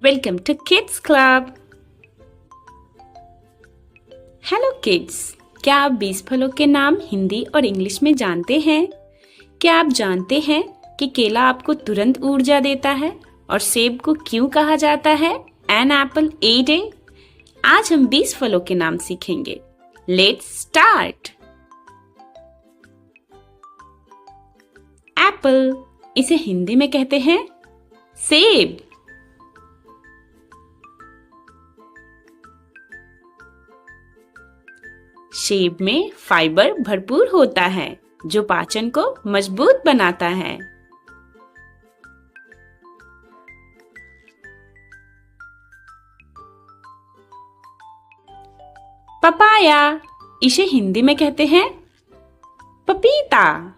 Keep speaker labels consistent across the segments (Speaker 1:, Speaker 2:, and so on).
Speaker 1: Welcome to Kids Club. Hello kids, क्या आप 20 फलों के नाम हिंदी और इंग्लिश में जानते हैं? क्या आप जानते हैं कि केला आपको तुरंत ऊर्जा देता है और सेब को क्यों कहा जाता है एन एप्पल ए डे? आज हम 20 फलों के नाम सीखेंगे। Let's start. एप्पल, इसे हिंदी में कहते हैं सेब। सेब में फाइबर भरपूर होता है जो पाचन को मजबूत बनाता है। पपाया, इसे हिंदी में कहते हैं पपीता।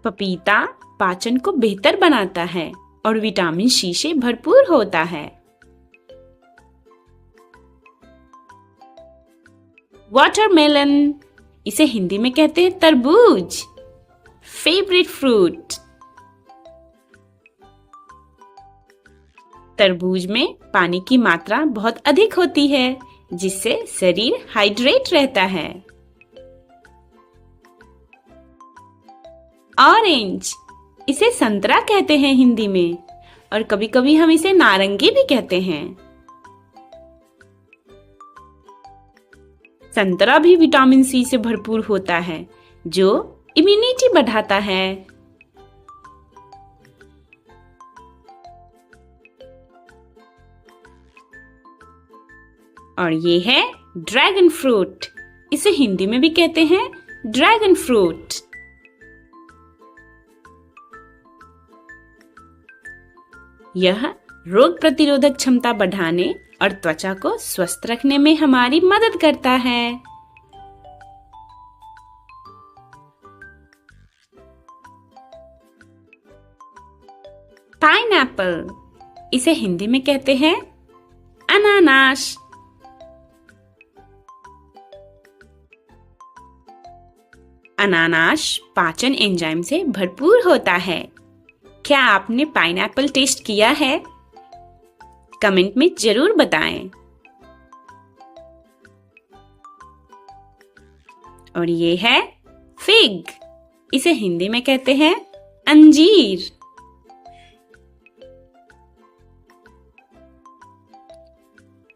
Speaker 1: पपीता पाचन को बेहतर बनाता है और विटामिन सी से भरपूर होता है। वाटरमेलन, इसे हिंदी में कहते हैं तरबूज। Favourite fruit. तरबूज में पानी की मात्रा बहुत अधिक होती है जिससे शरीर हाइड्रेट रहता है। ऑरेंज, इसे संतरा कहते हैं हिंदी में और कभी-कभी हम इसे नारंगी भी कहते हैं। संतरा भी विटामिन सी से भरपूर होता है जो इम्यूनिटी बढ़ाता है। और ये है ड्रैगन फ्रूट, इसे हिंदी में भी कहते हैं ड्रैगन फ्रूट। यह रोग प्रतिरोधक क्षमता बढ़ाने और त्वचा को स्वस्थ रखने में हमारी मदद करता है। पाइनएप्पल, इसे हिंदी में कहते हैं अनानास। अनानास पाचन एंजाइम से भरपूर होता है। क्या आपने पाइनएप्पल टेस्ट किया है? कमेंट में जरूर बताएं। और ये है फिग, इसे हिंदी में कहते हैं अंजीर।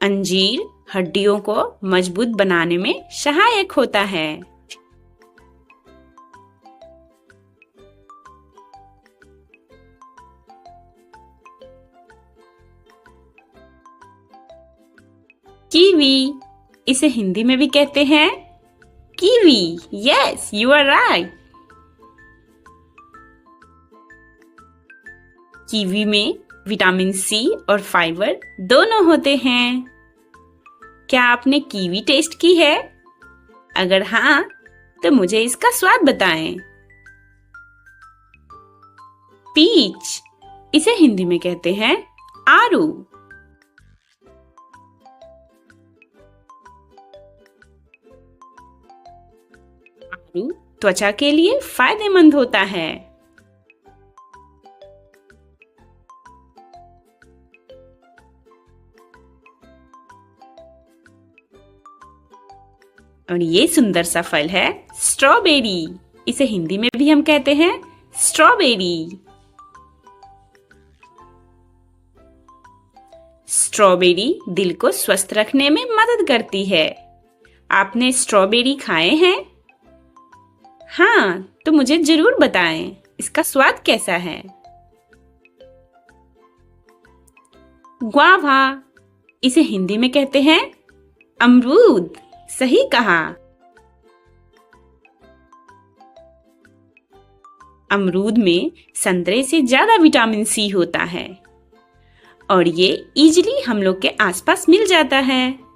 Speaker 1: अंजीर हड्डियों को मजबूत बनाने में सहायक होता है। कीवी, इसे हिंदी में भी कहते हैं kiwi. Yes, you are right. Kiwi में विटामिन सी और फाइबर दोनों होते हैं। क्या आपने कीवी टेस्ट की है? अगर हाँ, तो मुझे इसका स्वाद बताएं। पीच, इसे हिंदी में कहते हैं आड़ू। त्वचा के लिए फायदेमंद होता है। और ये सुंदर सा फल है स्ट्रॉबेरी, इसे हिंदी में भी हम कहते हैं स्ट्रॉबेरी। स्ट्रॉबेरी दिल को स्वस्थ रखने में मदद करती है। आपने स्ट्रॉबेरी खाए हैं? हाँ, तो मुझे जरूर बताएं इसका स्वाद कैसा है। ग्वावा, इसे हिंदी में कहते हैं अमरूद। सही कहा। अमरूद में संतरे से ज्यादा विटामिन सी होता है और ये इजीली हम लोग के आसपास मिल जाता है।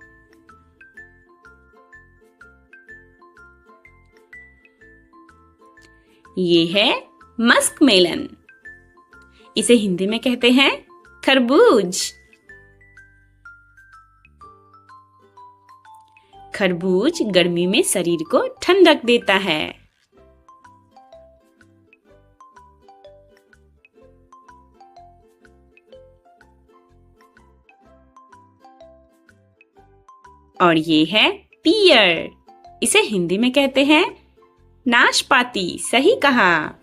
Speaker 1: ये है मस्क मेलन, इसे हिंदी में कहते हैं खरबूज। खरबूज गर्मी में शरीर को ठंडक देता है। और ये है पियर। इसे हिंदी में कहते हैं नाशपाती। सही कहा।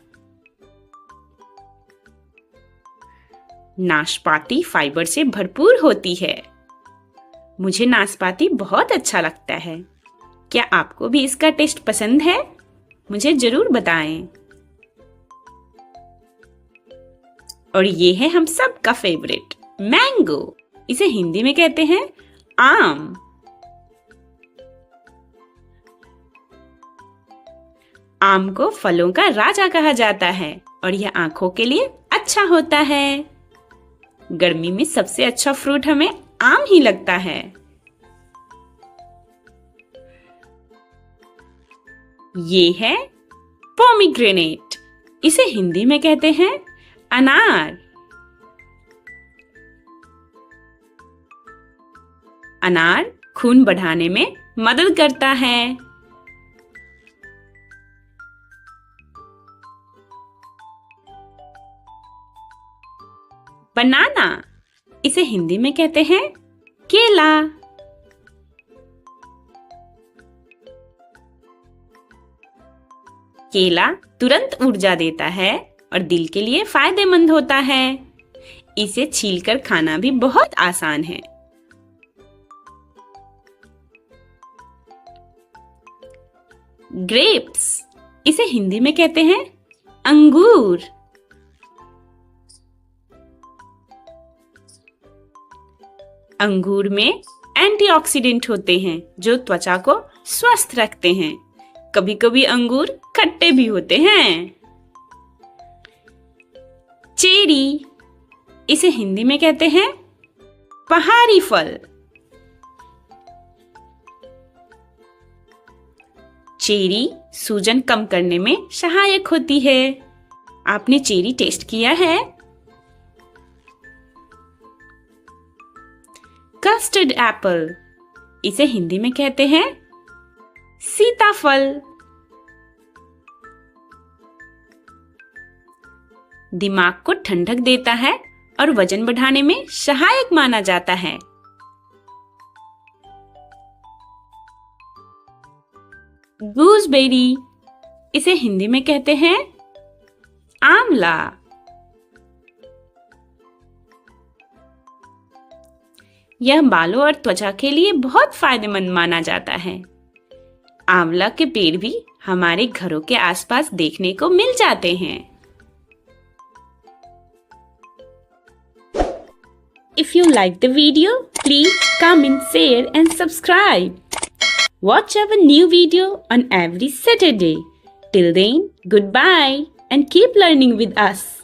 Speaker 1: नाशपाती फाइबर से भरपूर होती है। मुझे नाशपाती बहुत अच्छा लगता है। क्या आपको भी इसका टेस्ट पसंद है? मुझे जरूर बताएं। और ये है हम सब का फेवरेट मैंगो। इसे हिंदी में कहते हैं आम। आम को फलों का राजा कहा जाता है और यह आंखों के लिए अच्छा होता है। गर्मी में सबसे अच्छा फ्रूट हमें आम ही लगता है। ये है पोमीग्रेनेट। इसे हिंदी में कहते हैं अनार। अनार खून बढ़ाने में मदद करता है। बनाना। इसे हिंदी में कहते हैं केला। केला तुरंत ऊर्जा देता है और दिल के लिए फायदेमंद होता है। इसे छीलकर खाना भी बहुत आसान है। ग्रेप्स। इसे हिंदी में कहते हैं अंगूर। अंगूर में एंटीऑक्सीडेंट होते हैं जो त्वचा को स्वस्थ रखते हैं। कभी कभी अंगूर खट्टे भी होते हैं। चेरी। इसे हिंदी में कहते हैं पहाड़ी फल। चेरी सूजन कम करने में सहायक होती है। आपने चेरी टेस्ट किया है? Custard Apple. इसे हिंदी में कहते हैं सीताफल। दिमाग को ठंडक देता है और वजन बढ़ाने में सहायक माना जाता है। गूसबेरी। इसे हिंदी में कहते हैं आंवला। यह बालों और त्वचा के लिए बहुत फायदेमंद माना जाता है। आंवला के पेड़ भी हमारे घरों के आसपास देखने को मिल जाते हैं। If you like the video, please comment, share and subscribe. Watch our new video on every Saturday. Till then, goodbye and keep learning with us.